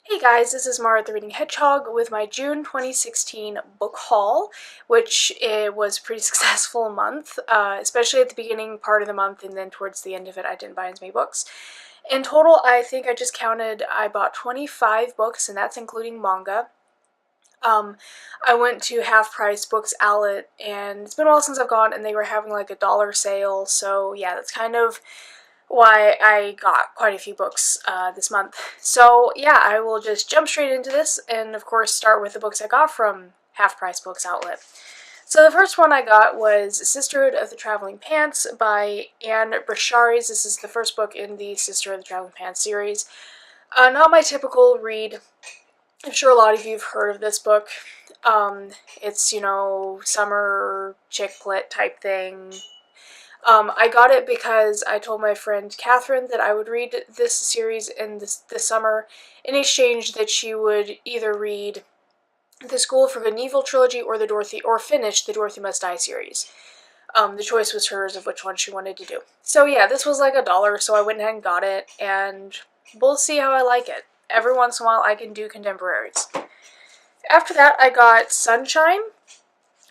Hey guys, this is Mara the Reading Hedgehog with my June 2016 book haul, which it was a pretty successful month, especially at the beginning part of the month, and then towards the end of it I didn't buy as many books. In total, I think I just counted, I bought 25 books, and that's including manga. I went to Half Price Books Outlet, and it's been a while since I've gone, and they were having like a dollar sale, so yeah, that's kind of why I got quite a few books this month. So yeah, I will just jump straight into this, and of course start with the books I got from Half Price Books Outlet. So the first one I got was Sisterhood of the Traveling Pants by Anne Brashares. This is the first book in the Sisterhood of the Traveling Pants series. Not my typical read. I'm sure a lot of you have heard of this book. It's, summer chick lit type thing. I got it because I told my friend Catherine that I would read this series in this summer, in exchange that she would either read the School for Good and Evil trilogy or finish the Dorothy Must Die series. The choice was hers of which one she wanted to do. So yeah, this was like $1, so I went ahead and got it, and we'll see how I like it. Every once in a while I can do contemporaries. After that I got Sunshine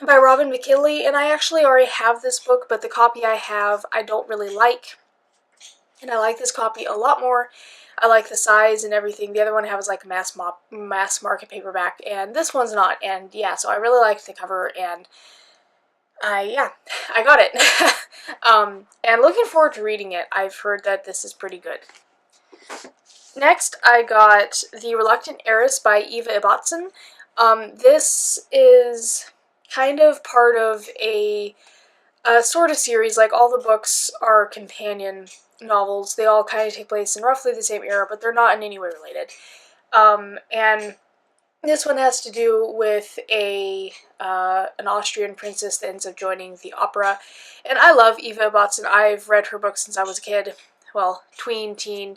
by Robin McKinley, and I actually already have this book, but the copy I have I don't really like, and I like this copy a lot more. I like the size and everything. The other one has like mass market paperback, and this one's not, and yeah, so I really liked the cover, and I got it. And looking forward to reading it. I've heard that this is pretty good. Next, I got The Reluctant Heiress by Eva Ibbotson. This is kind of part of a sort of series. Like, all the books are companion novels. They all kind of take place in roughly the same era, but they're not in any way related. And this one has to do with an Austrian princess that ends up joining the opera. And I love Eva Ibbotson. I've read her books since I was a kid. Well, teen.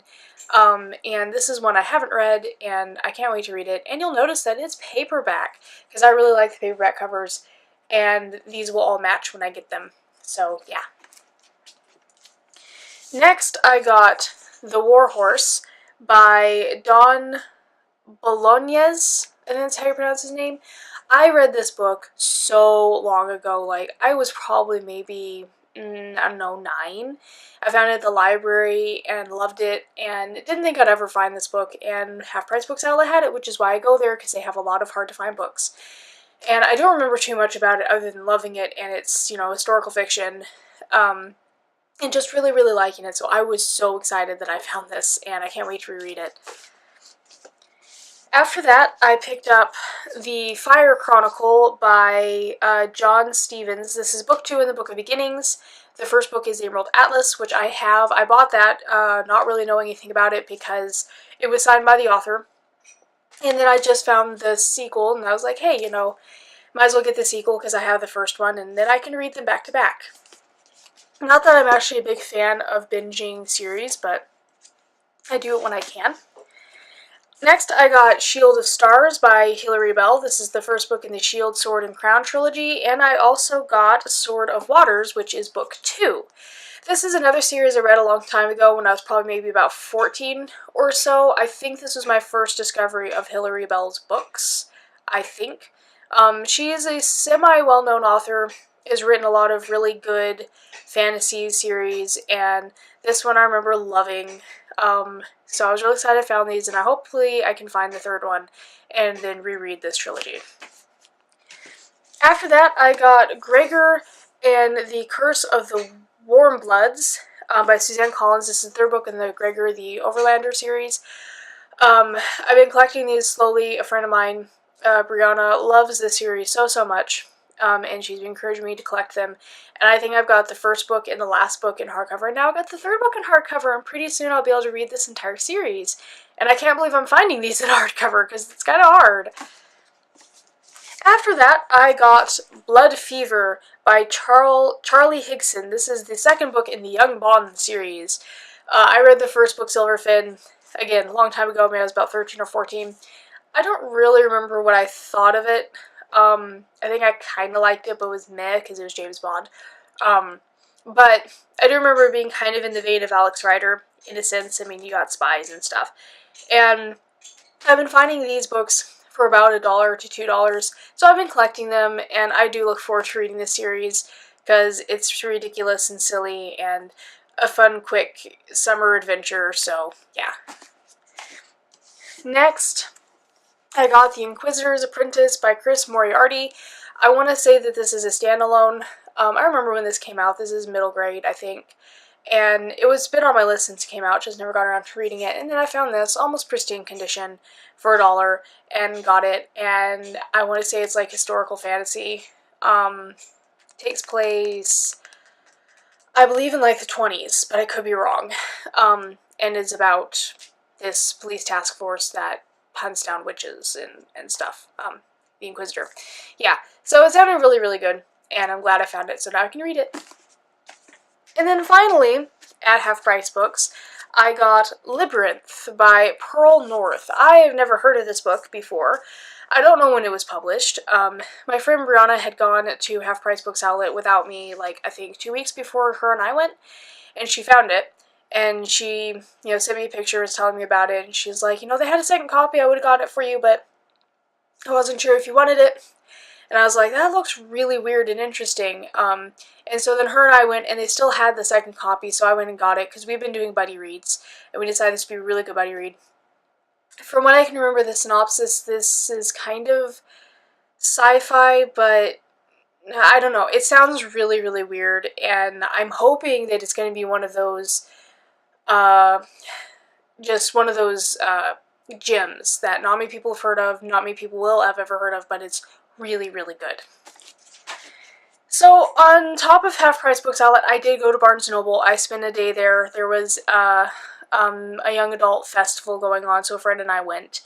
And this is one I haven't read, and I can't wait to read it. And you'll notice that it's paperback, because I really like the paperback covers, and these will all match when I get them. So, yeah. Next, I got The War Horse by Don Bolognese, I think that's how you pronounce his name. I read this book so long ago, like, I was probably maybe, I don't know, 9. I found it at the library and loved it, and didn't think I'd ever find this book, and Half Price Books Outlet had it, which is why I go there, because they have a lot of hard-to-find books. And I don't remember too much about it other than loving it, and it's, historical fiction, and just really, really liking it, so I was so excited that I found this, and I can't wait to reread it. After that, I picked up The Fire Chronicle by John Stevens. This is book 2 in the Book of Beginnings. The first book is The Emerald Atlas, which I have. I bought that, not really knowing anything about it because it was signed by the author. And then I just found the sequel, and I was like, hey, might as well get the sequel because I have the first one, and then I can read them back to back. Not that I'm actually a big fan of binging series, but I do it when I can. Next, I got Shield of Stars by Hilary Bell. This is the first book in the Shield, Sword, and Crown trilogy, and I also got Sword of Waters, which is book 2. This is another series I read a long time ago when I was probably maybe about 14 or so. I think this was my first discovery of Hilary Bell's books, I think. She is a semi-well-known author, has written a lot of really good fantasy series, and this one I remember loving. So I was really excited I found these, and hopefully I can find the third one and then reread this trilogy. After that, I got Gregor and the Curse of the Warmbloods by Suzanne Collins. This is the third book in the Gregor the Overlander series. I've been collecting these slowly. A friend of mine, Brianna, loves this series so much. And she's been encouraging me to collect them. And I think I've got the first book and the last book in hardcover, and now I've got the third book in hardcover, and pretty soon I'll be able to read this entire series. And I can't believe I'm finding these in hardcover, because it's kind of hard. After that, I got Blood Fever by Charlie Higson. This is the second book in the Young Bond series. I read the first book, Silverfin, again, a long time ago, maybe I was about 13 or 14. I don't really remember what I thought of it. I think I kind of liked it, but it was meh, because it was James Bond. But I do remember it being kind of in the vein of Alex Rider, in a sense. I mean, you got spies and stuff. And I've been finding these books for about $1 to $2, so I've been collecting them, and I do look forward to reading this series because it's ridiculous and silly and a fun, quick summer adventure, so yeah. Next, I got The Inquisitor's Apprentice by Chris Moriarty. I want to say that this is a standalone. I remember when this came out. This is middle grade, I think. And it was been on my list since it came out, just never got around to reading it. And then I found this, almost pristine condition, for $1 and got it. And I want to say it's like historical fantasy. Takes place, I believe, in like the 20s, but I could be wrong. And is about this police task force that hunts down witches and stuff. The Inquisitor. Yeah, so it sounded really, really good, and I'm glad I found it, so now I can read it. And then finally, at Half Price Books, I got Labyrinth by Pearl North. I have never heard of this book before. I don't know when it was published. My friend Brianna had gone to Half Price Books outlet without me, like, I think 2 weeks before her and I went, and she found it. And she, sent me pictures telling me about it, and she's like, they had a second copy, I would have got it for you, but I wasn't sure if you wanted it. And I was like, that looks really weird and interesting. And so then her and I went, and they still had the second copy, so I went and got it, because we've been doing buddy reads, and we decided this would be a really good buddy read. From what I can remember the synopsis, this is kind of sci-fi, but I don't know. It sounds really, really weird, and I'm hoping that it's going to be one of those, just one of those, gems that not many people have heard of, not many people will have ever heard of, but it's really, really good. So, on top of Half Price Books Outlet, I did go to Barnes & Noble. I spent a day there. There was a young adult festival going on, so a friend and I went.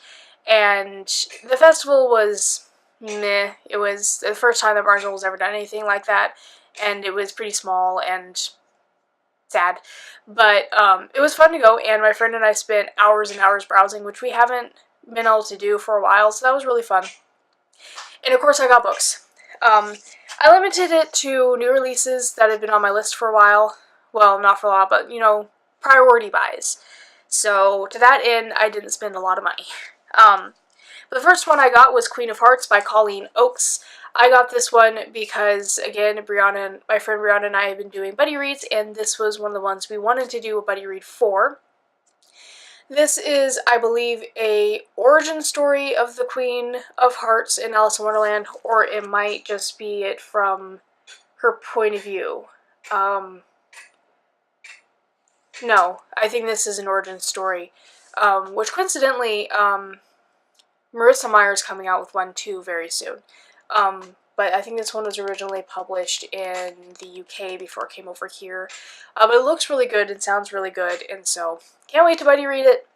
And the festival was meh. It was the first time that Barnes & Noble's ever done anything like that, and it was pretty small and sad. But it was fun to go, and my friend and I spent hours and hours browsing, which we haven't been able to do for a while, so that was really fun. And of course I got books. I limited it to new releases that had been on my list for a while. Well, not for a while, but, priority buys. So, to that end, I didn't spend a lot of money. The first one I got was Queen of Hearts by Colleen Oakes. I got this one because, again, my friend Brianna and I have been doing buddy reads, and this was one of the ones we wanted to do a buddy read for. This is, I believe, a origin story of the Queen of Hearts in Alice in Wonderland, or it might just be it from her point of view. No, I think this is an origin story, which coincidentally, Marissa Meyer's coming out with one too very soon. But I think this one was originally published in the UK before it came over here. But it looks really good and sounds really good, and so can't wait to buddy read it.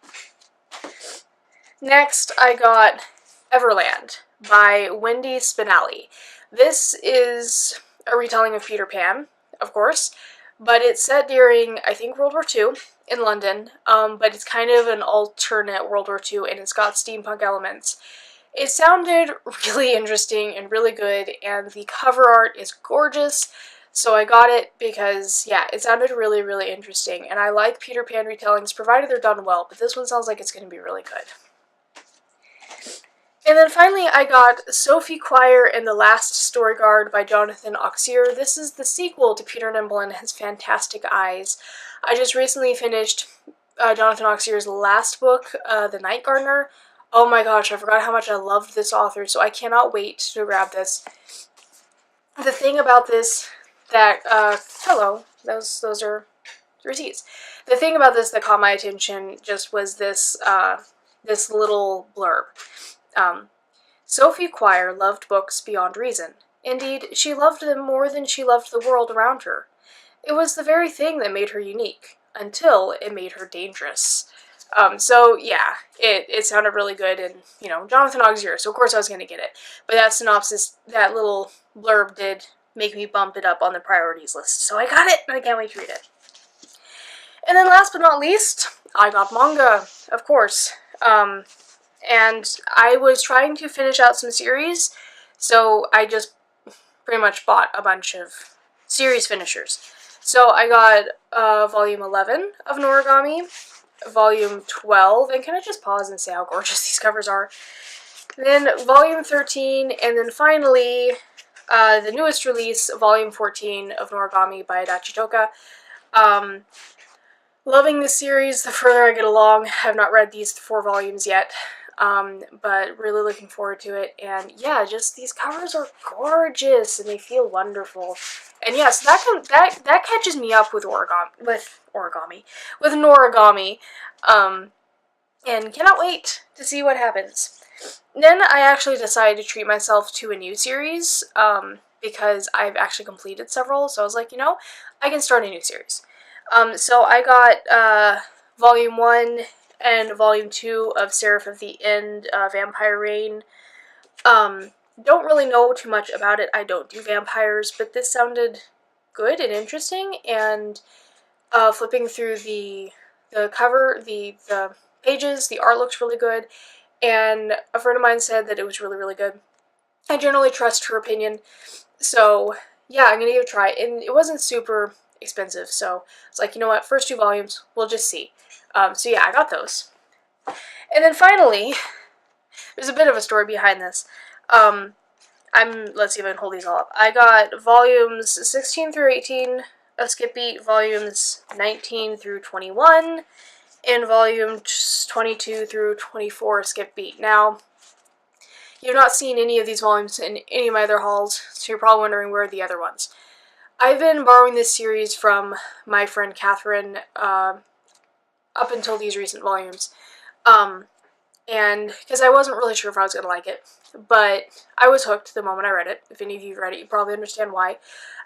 Next, I got Everland by Wendy Spinelli. This is a retelling of Peter Pan, of course, but it's set during, I think, World War II in London, but it's kind of an alternate World War II, and it's got steampunk elements. It sounded really interesting and really good, and the cover art is gorgeous, so I got it because, yeah, it sounded really, really interesting, and I like Peter Pan retellings, provided they're done well, but this one sounds like it's going to be really good. And then finally, I got Sophie Quire and the Last Storyguard by Jonathan Auxier. This is the sequel to Peter Nimble and His Fantastic Eyes. I just recently finished Jonathan Auxier's last book, The Night Gardener. Oh my gosh, I forgot how much I loved this author, so I cannot wait to grab this. The thing about this that, hello, those are receipts. The thing about this that caught my attention just was this, this little blurb. Sophie Quire loved books beyond reason. Indeed, she loved them more than she loved the world around her. It was the very thing that made her unique, until it made her dangerous. So yeah, it sounded really good, and, Jonathan Auxier, so of course I was going to get it. But that synopsis, that little blurb did make me bump it up on the priorities list, so I got it, and I can't wait to read it. And then last but not least, I got manga, of course. And I was trying to finish out some series, so I just pretty much bought a bunch of series finishers. So I got volume 11 of Noragami, volume 12, and can I just pause and say how gorgeous these covers are? Then volume 13, and then finally the newest release, volume 14 of Noragami by Adachi Toka. Loving this series the further I get along. I have not read these 4 volumes yet, but really looking forward to it. And yeah, just these covers are gorgeous and they feel wonderful. And yes, that catches me up with Noragami, and cannot wait to see what happens. Then I actually decided to treat myself to a new series, because I've actually completed several, so I was like, you know, I can start a new series. So I got Volume 1 and Volume 2 of Seraph of the End, Vampire Reign. Don't really know too much about it. I don't do vampires, but this sounded good and interesting, and flipping through the cover, the pages, the art looks really good, and a friend of mine said that it was really, really good. I generally trust her opinion, so yeah, I'm gonna give it a try, and it wasn't super expensive, so it's like, you know what, first 2 volumes, we'll just see. So yeah, I got those. And then finally, there's a bit of a story behind this. Let's see if I can hold these all up. I got volumes 16 through 18 of Skip Beat, volumes 19 through 21, and volumes 22 through 24 of Skip Beat. Now, you've not seen any of these volumes in any of my other hauls, so you're probably wondering where are the other ones. I've been borrowing this series from my friend Catherine up until these recent volumes, and because I wasn't really sure if I was going to like it, but I was hooked the moment I read it. If any of you read it, you probably understand why.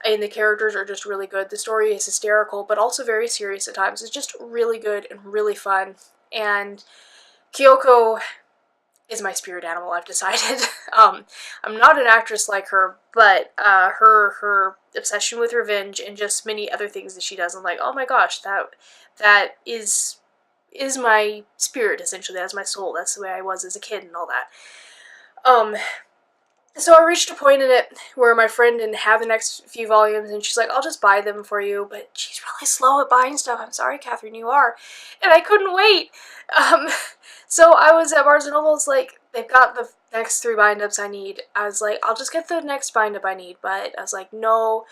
And the characters are just really good. The story is hysterical, but also very serious at times. It's just really good and really fun, and Kyoko is my spirit animal, I've decided. I'm not an actress like her, but her obsession with revenge and just many other things that she does, I'm like, oh my gosh, that is my spirit, essentially. That's my soul. That's the way I was as a kid and all that. So I reached a point in it where my friend didn't have the next few volumes, and she's like, I'll just buy them for you, but she's really slow at buying stuff. I'm sorry, Catherine, you are. And I couldn't wait. So I was at Barnes & Noble's like, they've got the next 3 bind-ups I need. I was like, I'll just get the next bind-up I need, but I was like, no.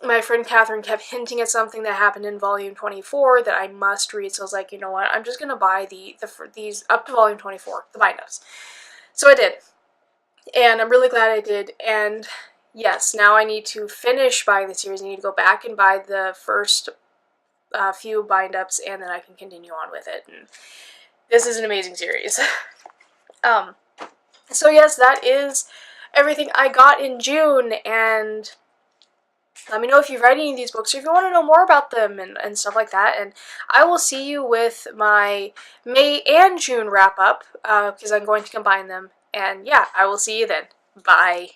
My friend Catherine kept hinting at something that happened in volume 24 that I must read, so I was like, you know what, I'm just gonna buy these up to volume 24, the bind-ups. So I did. And I'm really glad I did, and yes, now I need to finish buying the series. I need to go back and buy the first few bind-ups, and then I can continue on with it. And this is an amazing series. So yes, that is everything I got in June, and let me know if you've read any of these books or if you want to know more about them and stuff like that. And I will see you with my May and June wrap-up, because I'm going to combine them. And yeah, I will see you then. Bye.